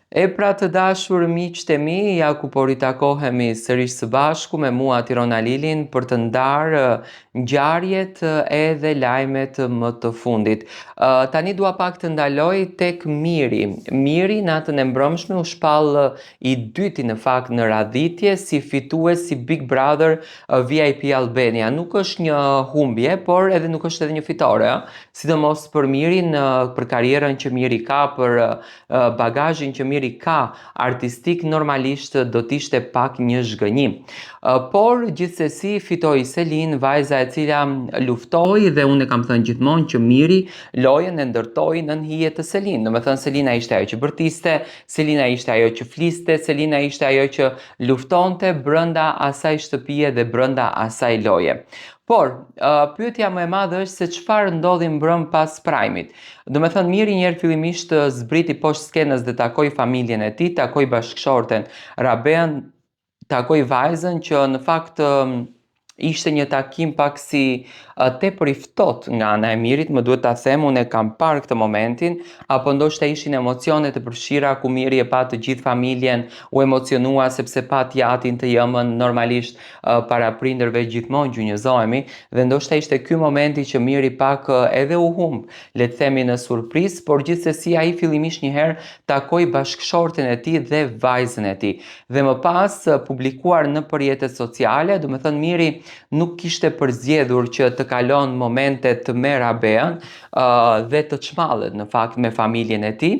E pra të dashur miqtë e mi, ja ku po ritakohemi sërish së bashku me mua Tirona Lilin për të ndarë ngjarjet edhe lajmet më të fundit. Tani dua pak të ndaloj tek Miri. Miri natën e mbrëmshme u shpall i dyti në fakt në radhitje si fitues si Big Brother VIP Albania. Nuk është një humbje, por edhe nuk është edhe një fitore, sidomos për Mirin, për karrierën që Miri ka, për bagazhin që Miri ka artistik, normalisht do t'ishte pak një zhgënjim. Por gjithsesi fitoi Selin, vajza e cila luftoi dhe unë kam thënë gjithmonë që Miri lojën e ndërtoi nën hije të Selin. Domethënë Selina ishte ajo që bërtiste, Selina ishte ajo që fliste, Selina ishte ajo që luftonte brenda asaj shtëpie dhe brenda asaj loje. Por, pyetja më e madhe është se çfarë ndodhi mbrëm pas Prime-it. Do me thënë Miri njerë fillimisht zbriti poshtë skenës dhe takoi familjen e tij, takoi bashkëshorten Rabean, takoi vajzën që në fakt ishte një takim pak si tepër i ftohtë nga ana e Mirit, më duhet ta them, unë e kam parë këtë momentin, apo ndoshta ishin emocionet e përfshira ku Miri e pa të gjithë familjen, u emocionua sepse pa jatin të jëmën, normalisht para prindërve gjithmonë gjunjëzohemi, dhe ndoshta ishte ky momenti që Miri pak edhe u humb, le të themi në surprizë, por gjithsesi ai fillimisht një herë takoi bashkëshorten e tij dhe vajzën e tij. Dhe më pas publikuar në rrjetet sociale, do me thënë Miri nuk kishte përzgjedhur që të kalon momentet me Rabean dhe të çmallet në fakt me familjen e tij,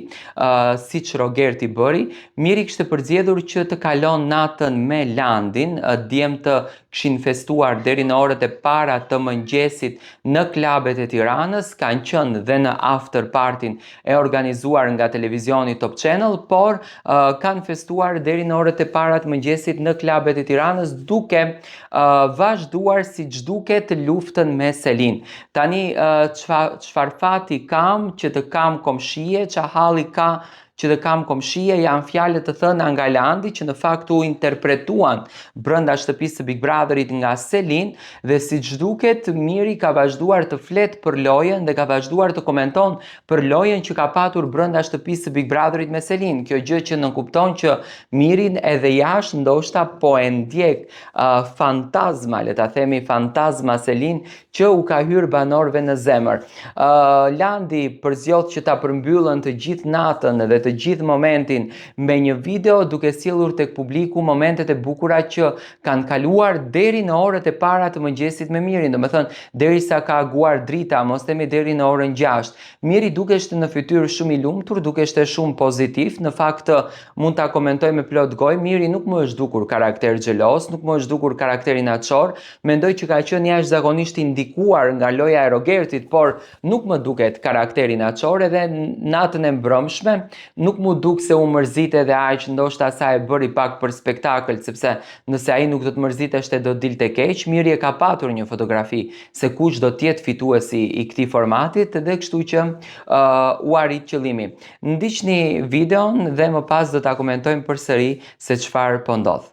siç Rogerti bëri. Miri kishte përzgjedhur që të kalon natën me Landin, djemtë kishin festuar deri në orët e para të mëngjesit në klubet e Tiranës, kanë qenë dhe në after partyn e organizuar nga televizioni Top Channel, por kanë festuar deri në orët e para të mëngjesit në klubet e Tiranës, duke vazhduar siç duket luftën me Selin. Tani çfarë fati kam që të kam komshije, çfarë halli ka që të kam komshije, janë fjalët të thëna nga Landi që në fakt u interpretuan brenda shtëpisë së Big Brotherit nga Selin, dhe siç duket Miri ka vazhduar të flet për lojën dhe ka vazhduar të komenton për lojën që ka patur brenda shtëpisë së Big Brotherit me Selin. Kjo gjë që nënkupton që Mirin edhe jashtë ndoshta po e ndjek fantazma, le ta themi fantazma Selin, që u ka hyrë banorëve në zemër. Landi përzjodh që ta përmbyllën të gjithë natën dhe të gjithë momentin me një video, duke sjellur tek publiku momentet e bukura që kanë kaluar deri në orët e para të mëngjesit me Mirin. Do me thënë, derisa ka aguar drita, mos themi deri në orën 6. Miri dukeshte në fytyrë shumë i lumtur, dukeshte shumë pozitiv. Në fakt mund ta komentoj me plot gojë, Miri nuk më është dukur karakter xhelos, nuk më është dukur karakter inatçor. Mendoj që ka qenë jashtëzakonisht i ndikuar nga loja e Rogertit, por nuk më duket karakter inatçor, edhe natën e mbrëmshme nuk mu duk se u mërzite dhe aq, ndoshta sa e bëri pak për spektakël, sepse nëse ai nuk do të mërziteshte do dilte keq. Miri e ka patur një fotografi se kush do të jetë fituesi i këtij formatit, dhe kështu që u arrit qëllimi. Ndiqni videon dhe më pas do ta komentojmë përsëri se çfarë po ndodh.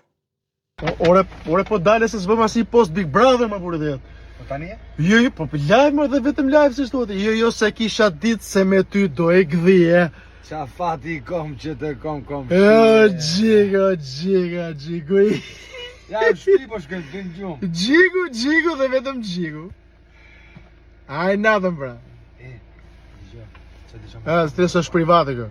Ore po dale se s'bëm asnjë post Big Brother më burrë det. Po tani? Jo, po live më dhe vetëm live si thua ti. Jo, se kisha ditë se me ty do e gdhije. Qa fati kom që të kom. Gjigo. Ja u shpi po shkën të gjumë. Gjigo dhe vetëm gjigo. Aj natën pra. Dgjoj. S'të është private kjo.